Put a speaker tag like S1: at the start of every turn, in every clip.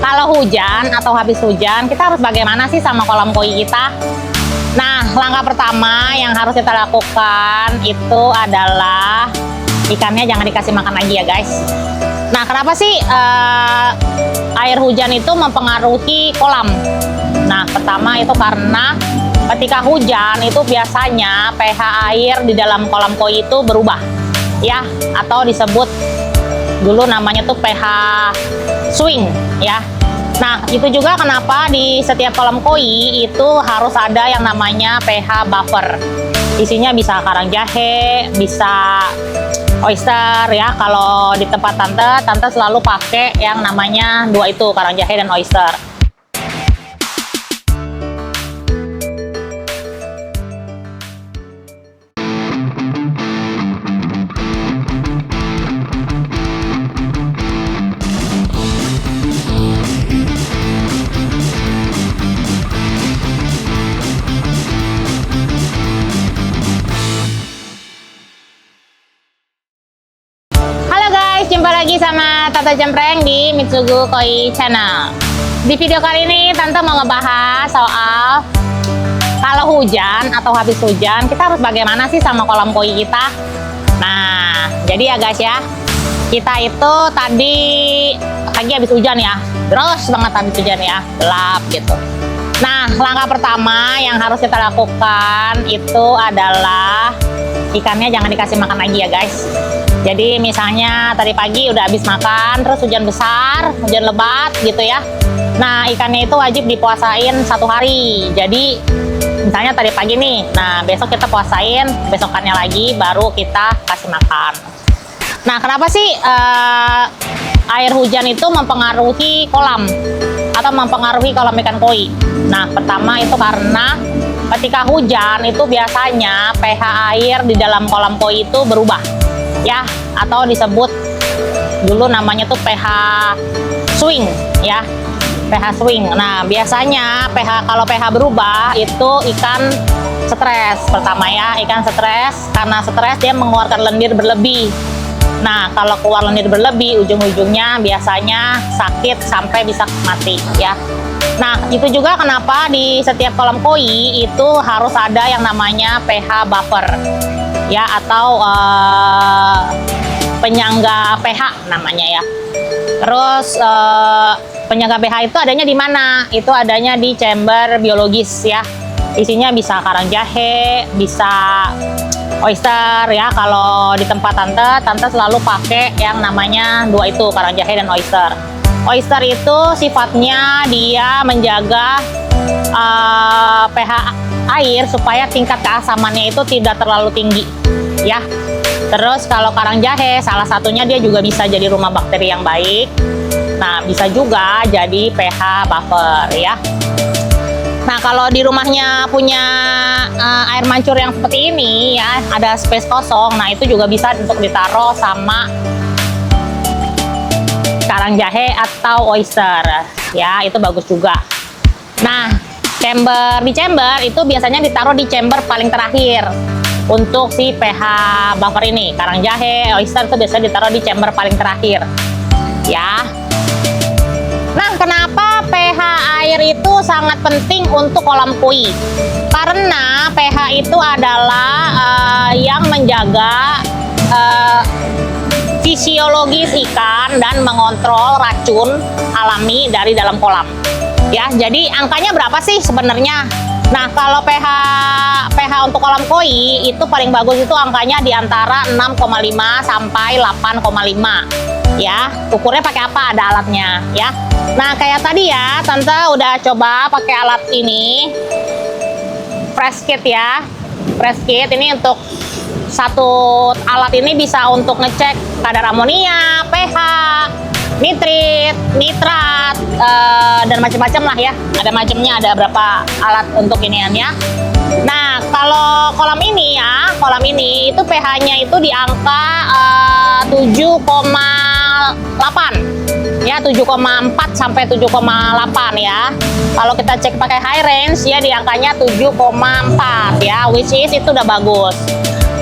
S1: Kalau hujan atau habis hujan, kita harus bagaimana sih sama kolam koi kita? Nah, langkah pertama yang harus kita lakukan itu adalah ikannya jangan dikasih makan lagi ya guys. Nah, kenapa sih air hujan itu mempengaruhi kolam? Nah, pertama itu karena ketika hujan itu biasanya pH air di dalam kolam koi itu berubah ya, atau disebut dulu namanya tuh pH swing ya. Nah, itu juga kenapa di setiap kolam koi itu harus ada yang namanya pH buffer. Isinya bisa karang jahe, bisa oyster ya. Kalau di tempat tante selalu pakai yang namanya dua itu, karang jahe dan oyster. Jumpa lagi sama Tante Cempreng di Mitsugu Koi Channel. Di video kali ini Tante mau ngebahas soal kalau hujan atau habis hujan kita harus bagaimana sih sama kolam koi kita. Nah, jadi ya guys ya, kita itu tadi pagi habis hujan ya, deras banget habis hujan ya, gelap gitu. Nah, langkah pertama yang harus kita lakukan itu adalah ikannya jangan dikasih makan lagi ya guys. Jadi misalnya tadi pagi udah habis makan, terus hujan besar, hujan lebat gitu ya. Nah, ikannya itu wajib dipuasain 1 hari. Jadi misalnya tadi pagi nih, nah besok kita puasain, besokannya lagi baru kita kasih makan. Nah, kenapa sih air hujan itu mempengaruhi kolam atau mempengaruhi kolam ikan koi? Nah, pertama itu karena ketika hujan itu biasanya pH air di dalam kolam koi itu berubah ya, atau disebut dulu namanya tuh pH swing ya, pH swing. Nah, biasanya kalau pH berubah itu ikan stres pertama ya, ikan stres. Karena stres dia mengeluarkan lendir berlebih. Nah, kalau keluar lendir berlebih ujung-ujungnya biasanya sakit sampai bisa mati ya. Nah, itu juga kenapa di setiap kolam koi itu harus ada yang namanya pH buffer ya, atau penyangga pH namanya ya. Terus penyangga pH itu adanya di mana? Itu adanya di chamber biologis ya. Isinya bisa karang jahe, bisa oyster ya. Kalau di tempat tante selalu pakai yang namanya dua itu, karang jahe dan oyster. Oyster itu sifatnya dia menjaga pH air supaya tingkat keasamannya itu tidak terlalu tinggi ya. Terus kalau karang jahe salah satunya dia juga bisa jadi rumah bakteri yang baik. Nah, bisa juga jadi pH buffer ya. Nah, kalau di rumahnya punya air mancur yang seperti ini ya, ada space kosong, nah itu juga bisa untuk ditaruh sama karang jahe atau oyster ya, itu bagus juga. Nah, di chamber itu biasanya ditaruh di chamber paling terakhir untuk si pH buffer ini. Karang jahe, oyster itu biasanya ditaruh di chamber paling terakhir ya. Nah, kenapa pH air itu sangat penting untuk kolam koi? Karena pH itu adalah yang menjaga fisiologis ikan dan mengontrol racun alami dari dalam kolam ya. Jadi angkanya berapa sih sebenarnya? Nah, kalau pH untuk kolam koi itu paling bagus itu angkanya di antara 6,5 sampai 8,5 ya. Ukurnya pakai apa? Ada alatnya ya. Nah, kayak tadi ya, Tante udah coba pakai alat ini, Fresh Kit ya. Fresh Kit ini untuk satu alat ini bisa untuk ngecek kadar amonia, pH, nitrit, nitrat, dan macam-macam lah ya. Ada macamnya, ada berapa alat untuk iniannya. Nah, kalau kolam ini ya, kolam ini itu pH-nya itu di angka 7,8 ya, 7,4 sampai 7,8 ya. Kalau kita cek pakai high range ya di angkanya 7,4 ya, which is itu udah bagus.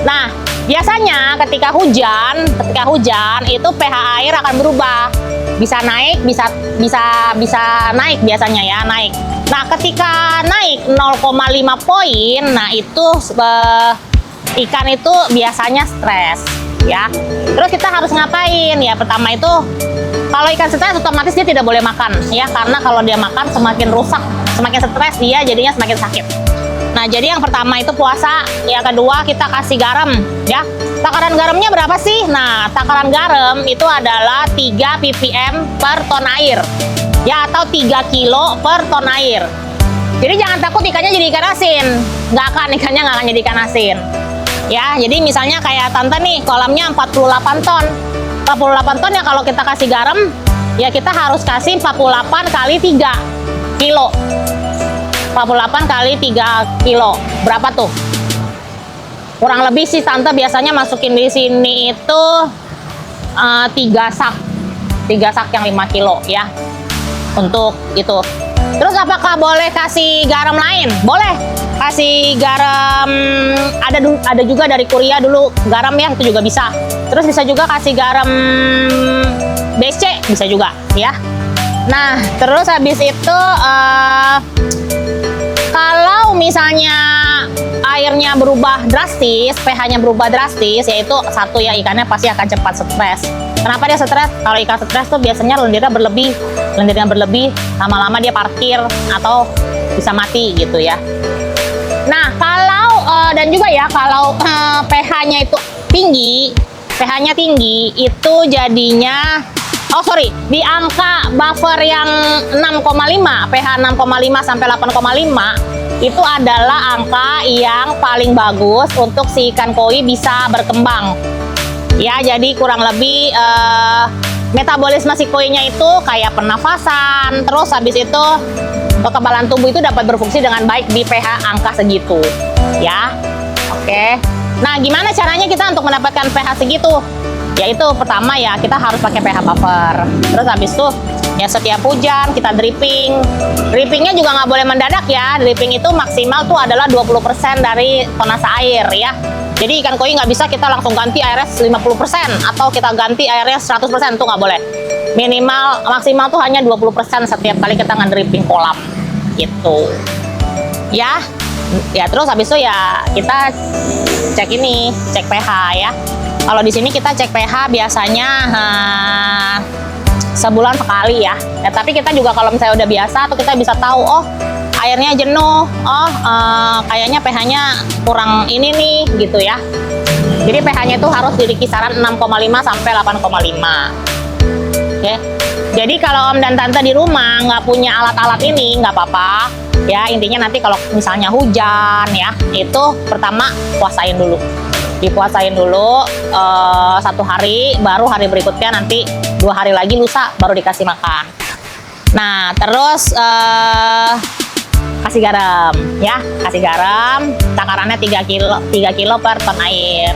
S1: Nah, biasanya ketika hujan itu pH air akan berubah bisa naik, bisa naik biasanya ya, naik. Nah, ketika naik 0,5 poin, nah itu ikan itu biasanya stres ya. Terus kita harus ngapain ya? Pertama itu kalau ikan stres otomatis dia tidak boleh makan ya, karena kalau dia makan semakin rusak, semakin stres dia jadinya semakin sakit. Nah, jadi yang pertama itu puasa, yang kedua kita kasih garam ya. Takaran garamnya berapa sih? Nah, takaran garam itu adalah 3 ppm per ton air ya, atau 3 kilo per ton air. Jadi jangan takut ikannya jadi ikan asin, ikannya nggak akan jadi ikan asin ya. Jadi misalnya kayak Tante nih, kolamnya 48 ton. 48 ton ya, kalau kita kasih garam ya kita harus kasih 48 kali 3 kilo. 48 kali 3 kilo berapa tuh? Kurang lebih sih Tante biasanya masukin di sini itu 3 sak yang 5 kilo ya, untuk itu. Terus apakah boleh kasih garam lain? Boleh kasih garam, ada juga dari Korea dulu garam ya, itu juga bisa. Terus bisa juga kasih garam BC, bisa juga ya. Nah, terus habis itu kalau misalnya airnya berubah drastis, pH-nya berubah drastis, yaitu satu ya, ikannya pasti akan cepat stres. Kenapa dia stres? Kalau ikan stres tuh biasanya lendirnya berlebih, lama-lama dia parkir atau bisa mati gitu ya. Nah, kalau dan juga ya, kalau pH-nya itu tinggi, itu jadinya di angka buffer yang 6,5, pH 6,5 sampai 8,5 itu adalah angka yang paling bagus untuk si ikan koi bisa berkembang. Ya, jadi kurang lebih metabolisme si koinya itu kayak pernafasan, terus habis itu kekebalan tubuh itu dapat berfungsi dengan baik di pH angka segitu. Ya, oke. Nah, gimana caranya kita untuk mendapatkan pH segitu? Yaitu pertama ya, kita harus pakai pH buffer. Terus habis itu ya setiap hujan kita dripping. Drippingnya juga nggak boleh mendadak ya. Dripping itu maksimal tuh adalah 20% dari tonase air ya. Jadi ikan koi nggak bisa kita langsung ganti airnya 50% atau kita ganti airnya 100%, tuh nggak boleh. Minimal, maksimal tuh hanya 20% setiap kali kita nge-dripping kolam gitu ya. Terus habis itu ya kita cek pH ya. Kalau di sini kita cek pH biasanya sebulan sekali ya. Tapi kita juga kalau misalnya udah biasa tuh kita bisa tahu, oh airnya jenuh, kayaknya pH-nya kurang ini nih gitu ya. Jadi pH-nya itu harus di kisaran 6,5 sampai 8,5. Oke. Jadi kalau Om dan Tante di rumah nggak punya alat-alat ini, nggak apa-apa ya. Intinya nanti kalau misalnya hujan ya, itu pertama dipuasain dulu 1 hari, baru hari berikutnya nanti 2 hari lagi lusa baru dikasih makan. Nah, terus kasih garam ya, takarannya 3 kilo per ton air.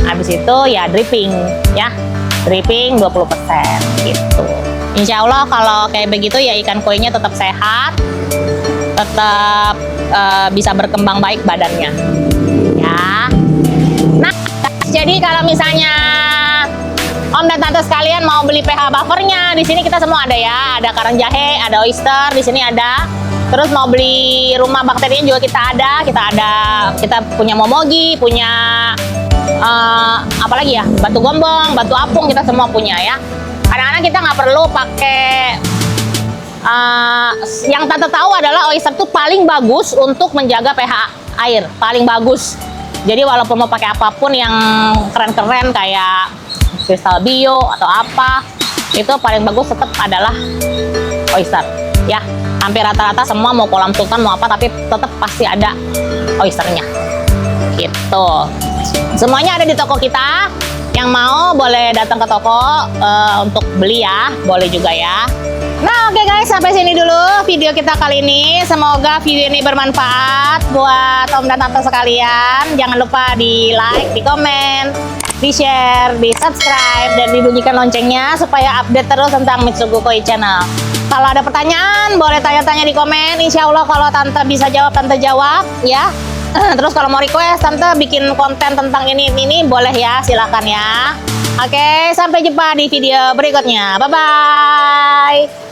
S1: Habis itu ya dripping 20% gitu. Insya Allah kalau kayak begitu ya ikan koinya tetap sehat, tetap bisa berkembang baik badannya ya. Nah, jadi kalau misalnya Om dan Tante sekalian mau beli pH buffernya, di sini kita semua ada ya. Ada karang jahe, ada oyster, di sini ada. Terus mau beli rumah bakterinya juga kita punya momogi, punya apalagi ya, batu gombong, batu apung, kita semua punya ya. Kadang-kadang kita nggak perlu pakai yang Tante tahu adalah oyster tuh paling bagus untuk menjaga pH air, paling bagus. Jadi walaupun mau pakai apapun yang keren-keren kayak kristal bio atau apa, itu paling bagus tetap adalah oyster ya. Hampir rata-rata semua mau kolam sultan mau apa, tapi tetap pasti ada oysternya gitu. Semuanya ada di toko kita. Yang mau boleh datang ke toko untuk beli ya, boleh juga ya. Nah, oke guys, sampai sini dulu video kita kali ini. Semoga video ini bermanfaat buat Om dan Tante sekalian. Jangan lupa di like, di komen, di share, di subscribe, dan dibunyikan loncengnya supaya update terus tentang Mitsugu Koi Channel. Kalau ada pertanyaan, boleh tanya-tanya di komen. Insya Allah kalau Tante bisa jawab, Tante jawab ya. Terus kalau mau request Tante bikin konten tentang ini boleh ya, silakan ya. Oke, sampai jumpa di video berikutnya. Bye-bye.